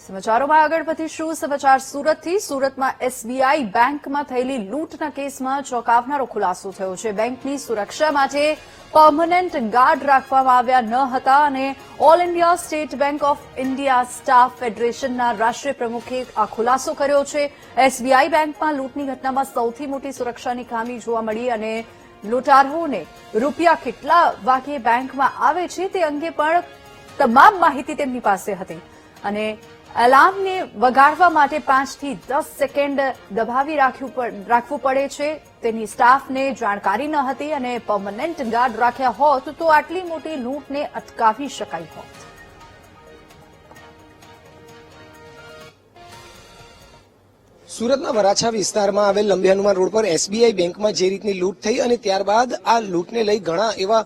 સમાચારોમાં આગળ વધીશું. સમાચાર સુરતથી. સુરતમાં એસબીઆઈ બેંકમાં થયેલી લૂંટના કેસમાં ચોંકાવનારો ખુલાસો થયો છે. બેંકની સુરક્ષા માટે પરમનન્ટ ગાર્ડ રાખવામાં આવ્યા ન હતા અને all India state bank of India staff ફેડરેશનના રાષ્ટ્રીય પ્રમુખે આ ખુલાસો કર્યો છે. એસબીઆઈ બેંકમાં લૂંટની ઘટનામાં સૌથી મોટી સુરક્ષાની ખામી જોવા મળી અને લૂંટારુઓને રૂપિયા કેટલા વાગે બેંકમાં આવે છે તે અંગે પણ તમામ માહિતી તેમની પાસે હતી અને એલાર્મને વગાડવા માટે 5 થી 10 સેકન્ડ દબાવી રાખવું પડે છે. તેની સ્ટાફને જાણકારી ન હતી અને પરમનન્ટ ગાર્ડ રાખ્યા હોત તો આટલી મોટી લૂંટને અટકાવી શકાઈ હોત. સુરતના વરાછા વિસ્તારમાં આવેલ લંબી હનુમાન રોડ પર એસબીઆઈ બેંકમાં જે રીતની લૂંટ થઈ અને ત્યારબાદ આ લૂંટને લઈ ઘણા એવા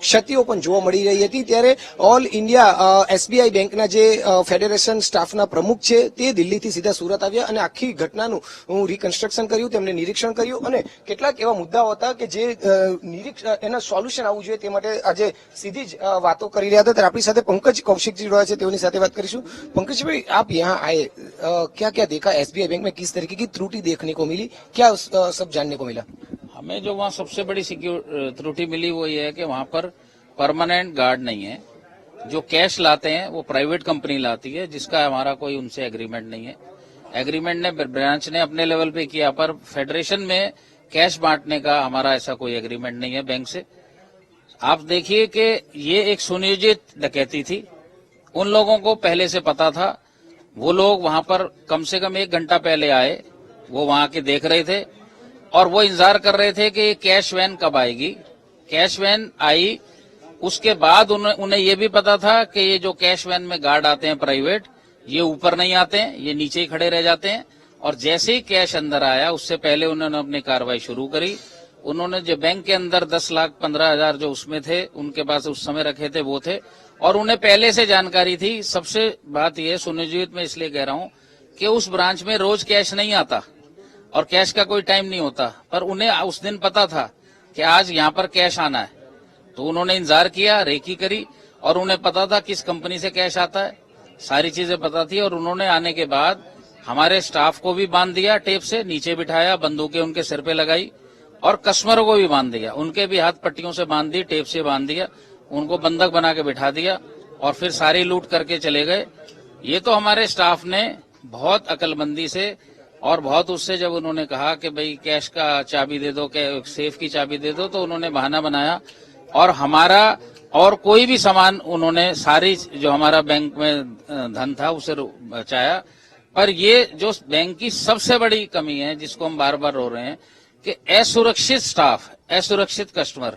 ક્ષતિઓ પણ જોવા મળી રહી હતી, ત્યારે ઓલ ઇન્ડિયા એસબીઆઈ બેંકના જે ફેડરેશન સ્ટાફના પ્રમુખ છે તે દિલ્હીથી સીધા સુરત આવ્યા અને આખી ઘટનાનું રિકન્સ્ટ્રક્શન કર્યું, તેમને નિરીક્ષણ કર્યું અને કેટલાક એવા મુદ્દાઓ હતા કે જે એના સોલ્યુશન આવવું જોઈએ તે માટે આજે સીધી જ વાતો કરી રહ્યા હતા. ત્યારે આપણી સાથે પંકજ કૌશિકજી જોડાયા છે, તેઓની સાથે વાત કરીશું. पंकज आप यहाँ आए, क्या क्या देखा एसबीआई बैंक में, किस तरीके की त्रुटि देखने को मिली, क्या सब जानने को मिला? हमें जो वहाँ सबसे बड़ी त्रुटि मिली वो ये है कि वहाँ पर परमानेंट गार्ड नहीं है. जो कैश लाते हैं वो प्राइवेट कंपनी लाती है, जिसका हमारा कोई उनसे एग्रीमेंट नहीं है. एग्रीमेंट ने ब्रांच ने अपने लेवल पे किया, पर फेडरेशन में कैश बांटने का हमारा ऐसा कोई एग्रीमेंट नहीं है बैंक से. आप देखिए कि ये एक सुनियोजित डकैती थी. उन लोगों को पहले से पता था. वो लोग वहां पर कम से कम 1 घंटा पहले आए. वो वहां के देख रहे थे और वो इंतजार कर रहे थे कि कैश वैन कब आएगी. कैश वैन आई, उसके बाद उन्हें ये भी पता था कि ये जो कैश वैन में गार्ड आते हैं प्राइवेट, ये ऊपर नहीं आते हैं, ये नीचे ही खड़े रह जाते हैं. और जैसे ही कैश अंदर आया उससे पहले उन्होंने अपनी कार्रवाई शुरू करी. उन्होंने जो बैंक के अंदर 10,15,000 जो उसमें थे, उनके पास उस समय रखे थे वो थे और उन्हें पहले से जानकारी थी. सबसे बात यह सुनियोजित मैं इसलिए कह रहा हूं कि उस ब्रांच में रोज कैश नहीं आता और कैश का कोई टाइम नहीं होता, पर उन्हें उस दिन पता था कि आज यहां पर कैश आना है. तो उन्होंने इंतजार किया, रेकी करी और उन्हें पता था किस कंपनी से कैश आता है, सारी चीजें पता थी. और उन्होंने आने के बाद हमारे स्टाफ को भी बांध दिया, टेप से नीचे बिठाया, बंदूकें उनके सिर पे लगाई और कस्टमरों को भी बांध दिया. उनके भी हाथ पट्टियों से बांध दी, टेप से बांध दिया, उनको बंधक बना के बिठा दिया और फिर सारी लूट करके चले गए. ये तो हमारे स्टाफ ने बहुत अकलमंदी से और बहुत उससे, जब उन्होंने कहा कि भाई कैश का चाबी दे दो, सेफ की चाबी दे दो, तो उन्होंने बहाना बनाया और हमारा और कोई भी सामान उन्होंने, सारी जो हमारा बैंक में धन था उसे बचाया. पर ये जो बैंक की सबसे बड़ी कमी है जिसको हम बार बार रो रहे हैं कि असुरक्षित स्टाफ, असुरक्षित कस्टमर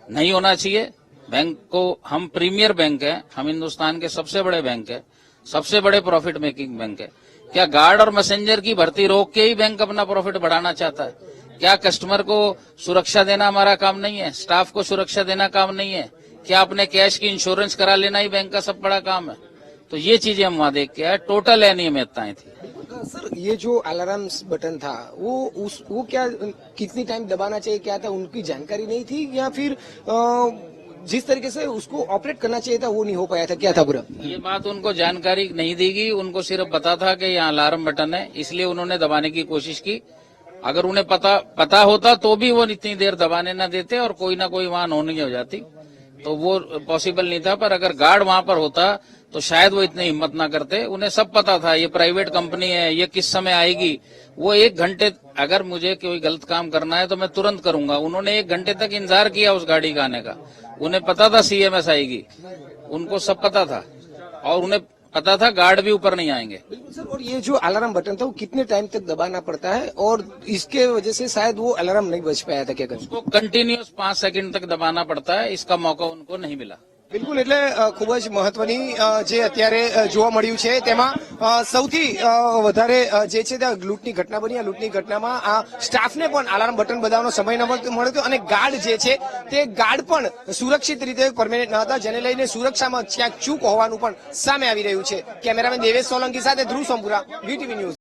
नहीं होना चाहिए. बैंक को, हम प्रीमियर बैंक है, हम हिंदुस्तान के सबसे बड़े बैंक है, सबसे बड़े प्रॉफिट मेकिंग बैंक है. क्या गार्ड और मैसेंजर की भर्ती रोक के ही बैंक अपना प्रॉफिट बढ़ाना चाहता है? क्या कस्टमर को सुरक्षा देना हमारा काम नहीं है? स्टाफ को सुरक्षा देना काम नहीं है? क्या अपने कैश की इंश्योरेंस करा लेना ही बैंक का सब बड़ा काम है? तो ये चीजें हम वहां देख के आए. टोटल अनियमितताएं थी. सर, ये जो अलार्म बटन था वो क्या, कितनी टाइम दबाना चाहिए, क्या था, उनकी जानकारी नहीं थी या फिर जिस तरीके से उसको ऑपरेट करना चाहिए था वो नहीं हो पाया था, क्या था पूरा? ये बात उनको जानकारी नहीं दी गई. उनको सिर्फ पता था कि यहाँ अलार्म बटन है, इसलिए उन्होंने दबाने की कोशिश की. अगर उन्हें पता होता तो भी वो इतनी देर दबाने न देते और कोई ना कोई वहां होनी हो जाती, तो वो पॉसिबल नहीं था. पर अगर गार्ड वहां पर होता तो शायद वो इतनी हिम्मत ना करते. उन्हें सब पता था ये प्राइवेट कंपनी है, ये किस समय आएगी. वो 1 घंटे, अगर मुझे कोई गलत काम करना है तो मैं तुरंत करूंगा. उन्होंने 1 घंटे तक इंतजार किया उस गाड़ी का आने का. उन्हें पता था सीएमएस आएगी, उनको सब पता था और उन्हें पता था गार्ड भी ऊपर नहीं आएंगे. सर, और ये जो अलार्म बटन था वो कितने टाइम तक दबाना पड़ता है और इसके वजह से शायद वो अलार्म नहीं बज पाया था, क्या करें? उसको कंटिन्यूअस 5 सेकंड तक दबाना पड़ता है. इसका मौका उनको नहीं मिला. બિલકુલ, એટલે ખૂબ જ મહત્વની જે અત્યારે જોવા મળ્યું છે તેમાં સૌથી વધારે જે છે ત્યાં લૂંટની ઘટના બની. આ લૂંટની ઘટનામાં આ સ્ટાફને પણ અલાર્મ બટન બતાવવાનો સમય ન મળ્યો અને ગાર્ડ જે છે તે ગાર્ડ પણ સુરક્ષિત રીતે પરમેનન્ટ ન હતા, જેને લઈને સુરક્ષામાં ક્યાંક ચૂક હોવાનું પણ સામે આવી રહ્યું છે. કેમેરામેન દેવેશ સોલંકી સાથે ધ્રુવ સોમપુરા, વીટીવી ન્યૂઝ.